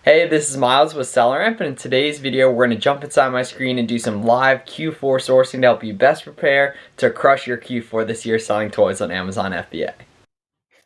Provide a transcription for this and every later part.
Hey, this is Miles with SellerAmp, and in today's video we're going to jump inside my screen and do some live Q4 sourcing to help you best prepare to crush your Q4 this year selling toys on Amazon FBA.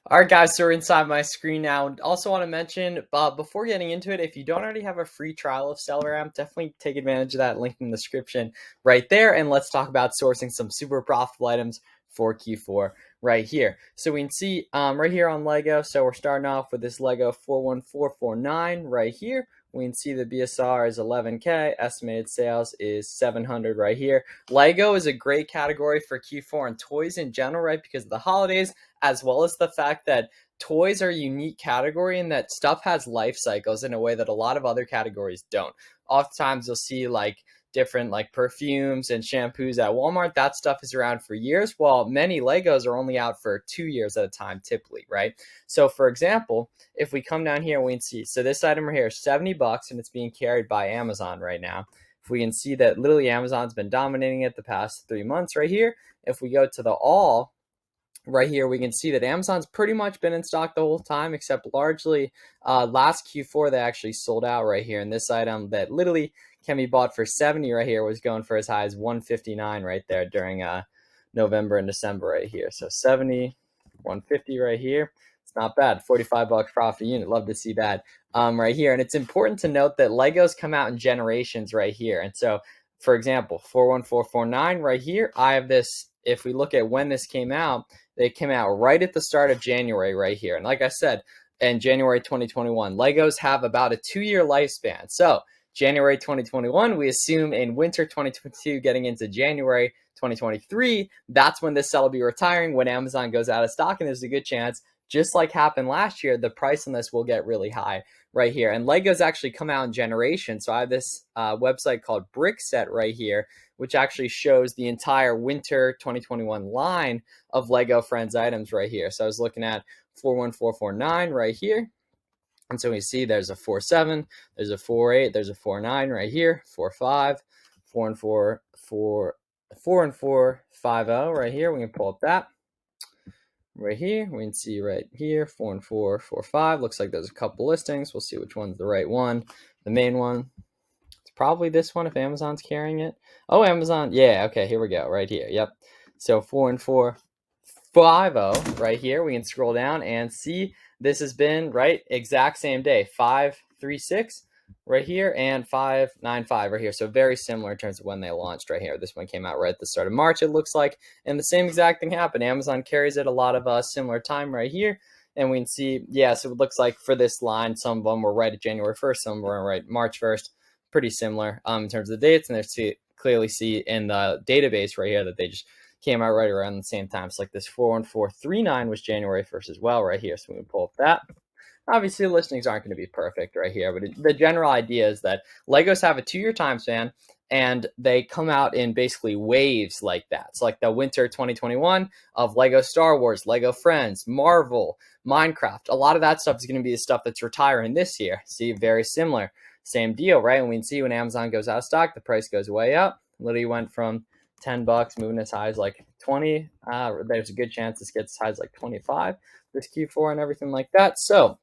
Alright guys, so we're inside my screen now, and also want to mention, before getting into it, if you don't already have a free trial of SellerAmp, definitely take advantage of that link in the description right there, and let's talk about sourcing some super profitable items for Q4 right here. So we can see right here on Lego, so we're starting off with this Lego 41449 right here. We can see the BSR is 11K, estimated sales is 700 right here. Lego is a great category for Q4 and toys in general, right, because of the holidays, as well as the fact that toys are a unique category and that stuff has life cycles in a way that a lot of other categories don't. Oftentimes you'll see like different like perfumes and shampoos at Walmart. That stuff is around for years, while many Legos are only out for 2 years at a time typically, right? So for example, if we come down here, we can see, so this item right here is 70 bucks and it's being carried by Amazon right now. If we can see that literally Amazon's been dominating it the past 3 months right here. If we go to the all right here, we can see that Amazon's pretty much been in stock the whole time, except largely last Q4 they actually sold out right here. And this item that literally can be bought for 70 right here was going for as high as 159 right there during November and December right here. So 70, 150 right here. It's not bad. 45 bucks profit unit. Love to see that right here. And it's important to note that Legos come out in generations right here. And so, for example, 41449 right here, I have this. If we look at when this came out, they came out right at the start of January right here. And like I said, in January 2021, Legos have about a 2-year lifespan. So January 2021, we assume in winter 2022, getting into January 2023, that's when this cell will be retiring, when Amazon goes out of stock. And there's a good chance, just like happened last year, the price on this will get really high right here. And Legos actually come out in generations. So I have this website called Brickset right here, which actually shows the entire winter 2021 line of Lego Friends items right here. So I was looking at 41449 right here. And so we see there's a 47, there's a 48, there's a 49 right here, 45, 4 and 4, 4, 4 and 4, 50 right here. We can pull up that right here. We can see right here, 4 and 4, 4, 5. Looks like there's a couple listings. We'll see which one's the right one. The main one. Probably this one if Amazon's carrying it. Oh, Amazon. Yeah, okay, here we go, right here. Yep. So 4 and 4, 50 right here. We can scroll down and see this has been right exact same day. 536 right here and 595 right here. So very similar in terms of when they launched right here. This one came out right at the start of March, it looks like, and the same exact thing happened. Amazon carries it a lot of similar time right here. And we can see, yeah, so it looks like for this line, some of them were right at January 1st, some were right March 1st. Pretty similar in terms of the dates, and there's clearly see in the database right here that they just came out right around the same time. So like this 41439 was January 1st as well right here. So we can pull up that. Obviously, the listings aren't going to be perfect right here, but the general idea is that Legos have a 2-year time span, and they come out in basically waves like that. So like the winter 2021 of Lego Star Wars, Lego Friends, Marvel, Minecraft. A lot of that stuff is going to be the stuff that's retiring this year. See, very similar. Same deal, right? And we can see when Amazon goes out of stock, the price goes way up. Literally went from 10 bucks, moving as high as like 20. There's a good chance this gets as high as like 25 this Q4 and everything like that. So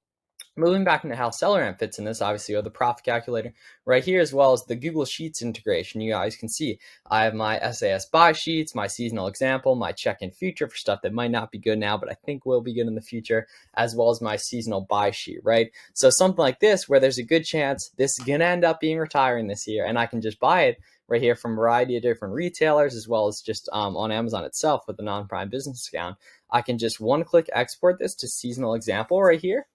moving back into how SellerAmp fits in this, obviously, you have the profit calculator right here, as well as the Google Sheets integration. You guys can see I have my SAS buy sheets, my seasonal example, my check-in future for stuff that might not be good now, but I think will be good in the future, as well as my seasonal buy sheet, right? So something like this, where there's a good chance this is going to end up being retiring this year, and I can just buy it right here from a variety of different retailers, as well as just on Amazon itself with the non-prime business account. I can just one-click export this to seasonal example right here.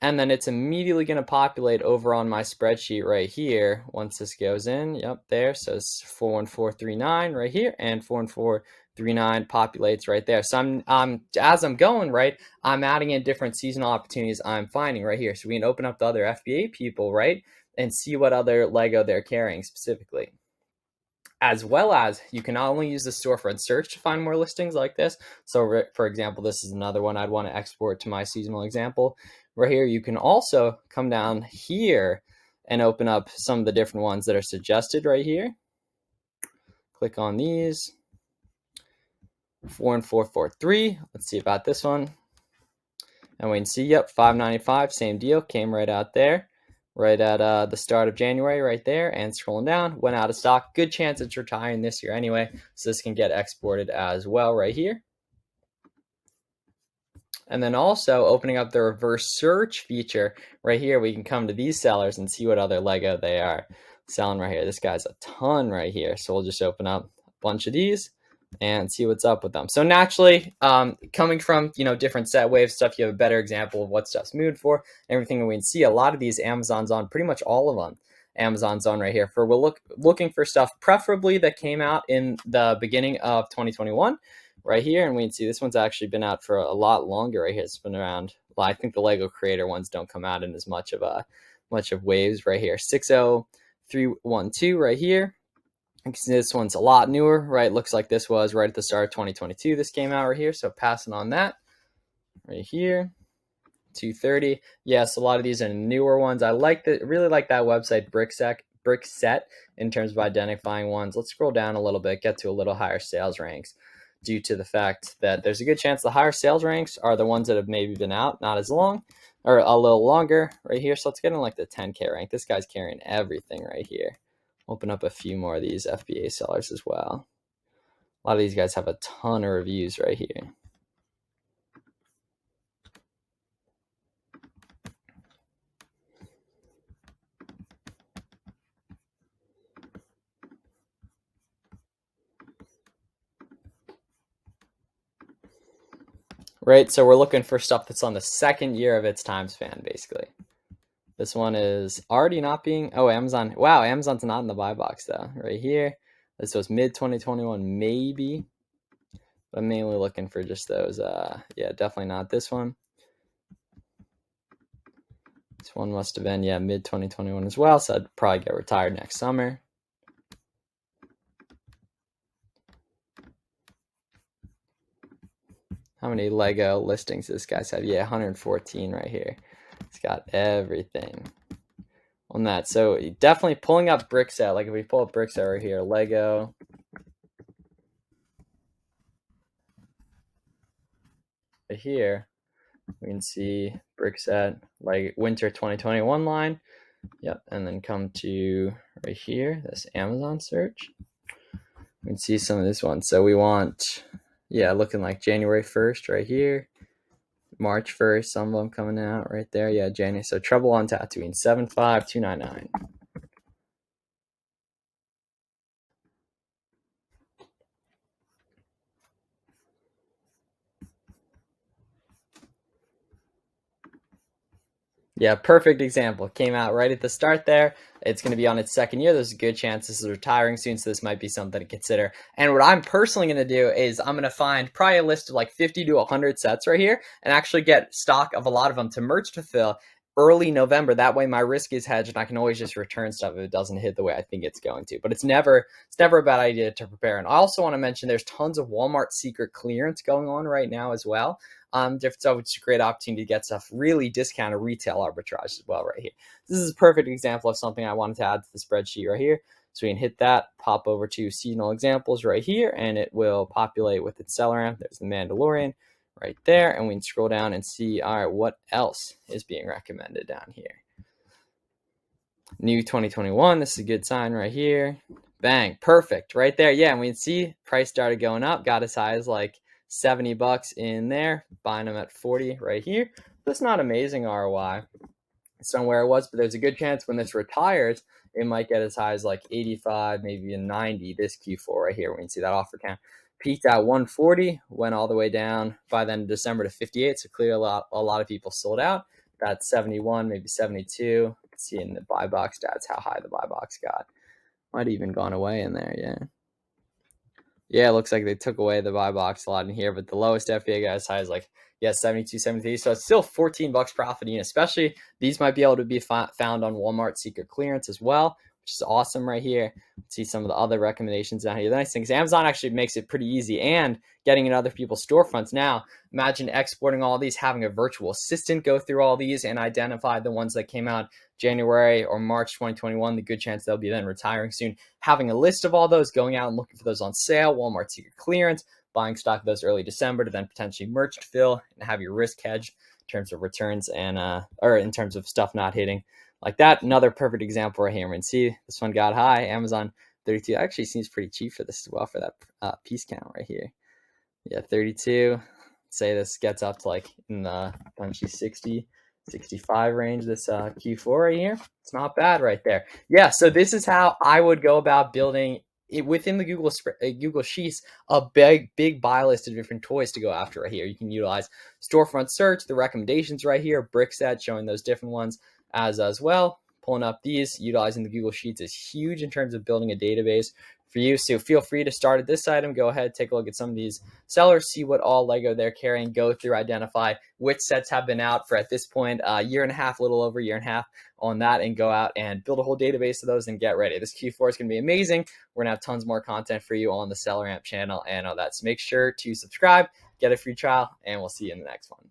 And then it's immediately going to populate over on my spreadsheet right here once this goes in. Yep, there. So it's 41439 right here, and 41439 populates right there. So as I'm going, right, I'm adding in different seasonal opportunities I'm finding right here. So we can open up the other FBA people, right, and see what other Lego they're carrying specifically. As well as you can not only use the storefront search to find more listings like this. So for example, this is another one I'd want to export to my seasonal example. Right here, you can also come down here and open up some of the different ones that are suggested right here. Click on these. 4 and 443. Let's see about this one. And we can see, yep, $5.95, same deal, came right out there, right at the start of January, right there, and scrolling down, went out of stock. Good chance it's retiring this year anyway, so this can get exported as well right here. And then also opening up the reverse search feature right here, we can come to these sellers and see what other Lego they are selling right here. This guy's a ton right here. So we'll just open up a bunch of these and see what's up with them. So naturally, coming from, different set wave stuff, you have a better example of what stuff's moved for, everything. We can see a lot of these Amazon's on, pretty much all of them. Amazon's on right here for we're looking for stuff preferably that came out in the beginning of 2021 right here, and we can see this one's actually been out for a lot longer right here. It's been around, well, I think the Lego creator ones don't come out in as much of waves right here. 60312 right here. You can see this one's a lot newer, right? Looks like this was right at the start of 2022 this came out right here, so passing on that right here. 230. Yes, a lot of these are newer ones. I really like that website Brickset in terms of identifying ones. Let's scroll down a little bit, get to a little higher sales ranks, due to the fact that there's a good chance the higher sales ranks are the ones that have maybe been out not as long or a little longer right here. So let's get in like the 10K rank. This guy's carrying everything right here. Open up a few more of these FBA sellers as well. A lot of these guys have a ton of reviews right here. Right, so we're looking for stuff that's on the second year of its time span, basically. This one is already not being, Amazon. Wow, Amazon's not in the buy box though, right here. This was mid-2021, maybe. But I'm mainly looking for just those, yeah, definitely not this one. This one must have been, yeah, mid-2021 as well, so I'd probably get retired next summer. How many Lego listings does this guy's have? Yeah, 114 right here. It's got everything on that. So definitely pulling up Brickset. Like if we pull up Brickset right here, Lego. Right here, we can see Brickset, like winter 2021 line. Yep, and then come to right here, this Amazon search. We can see some of this one. So we want, yeah, looking like January 1st right here. March 1st, some of them coming out right there. Yeah, January. So Trouble on Tatooine, 75299. Yeah, perfect example. Came out right at the start there. It's going to be on its second year. There's a good chance this is retiring soon, so this might be something to consider. And what I'm personally going to do is I'm going to find probably a list of like 50 to 100 sets right here and actually get stock of a lot of them to merge to fill early November. That way my risk is hedged and I can always just return stuff if it doesn't hit the way I think it's going to. But it's never a bad idea to prepare. And I also want to mention there's tons of Walmart secret clearance going on right now as well. So it's a great opportunity to get stuff really discounted retail arbitrage as well right here. This is a perfect example of something I wanted to add to the spreadsheet right here. So we can hit that, pop over to seasonal examples right here, and it will populate with its seller amp. There's the Mandalorian right there, and we can scroll down and see, all right, what else is being recommended down here. New 2021, this is a good sign right here. Bang, perfect, right there. Yeah, and we can see price started going up, got as high as like $70 in there, buying them at 40 right here. That's not amazing ROI. It's not where it was, but there's a good chance when this retires, it might get as high as like 85, maybe even 90 this Q4 right here. We can see that offer count peaked at 140, went all the way down by then December to 58. So clearly a lot of people sold out. That's 71, maybe 72. See in the buy box stats how high the buy box got. Might have even gone away in there, yeah. Yeah, it looks like they took away the buy box a lot in here, but the lowest FBA got as high as like, yeah, 72, 73. So it's still $14 profit unit, especially these might be able to be found on Walmart secret clearance as well, which is awesome right here. See some of the other recommendations down here. The nice thing is Amazon actually makes it pretty easy and getting in other people's storefronts. Now, imagine exporting all these, having a virtual assistant go through all these and identify the ones that came out January or March 2021, the good chance they'll be then retiring soon. Having a list of all those, going out and looking for those on sale, Walmart secret clearance, buying stock of those early December to then potentially merge to fill and have your risk hedged terms of returns and or in terms of stuff not hitting like that. Another perfect example right here. And see, this one got high. Amazon 32 actually seems pretty cheap for this as well, for that piece count right here. Yeah, 32. Say this gets up to like in the punchy 60, 65 range, this Q4 right here. It's not bad right there. Yeah, so this is how I would go about building it within the Google Sheets, a big buy list of different toys to go after right here. You can utilize storefront search, the recommendations right here, brick set showing those different ones as well. Pulling up these, utilizing the Google Sheets is huge in terms of building a database for you. So feel free to start at this item. Go ahead, take a look at some of these sellers, see what all Lego they're carrying, go through, identify which sets have been out for at this point a year and a half, a little over a year and a half on that, and go out and build a whole database of those and get ready. This Q4 is going to be amazing. We're going to have tons more content for you on the Seller Amp channel and all that. So make sure to subscribe, get a free trial, and we'll see you in the next one.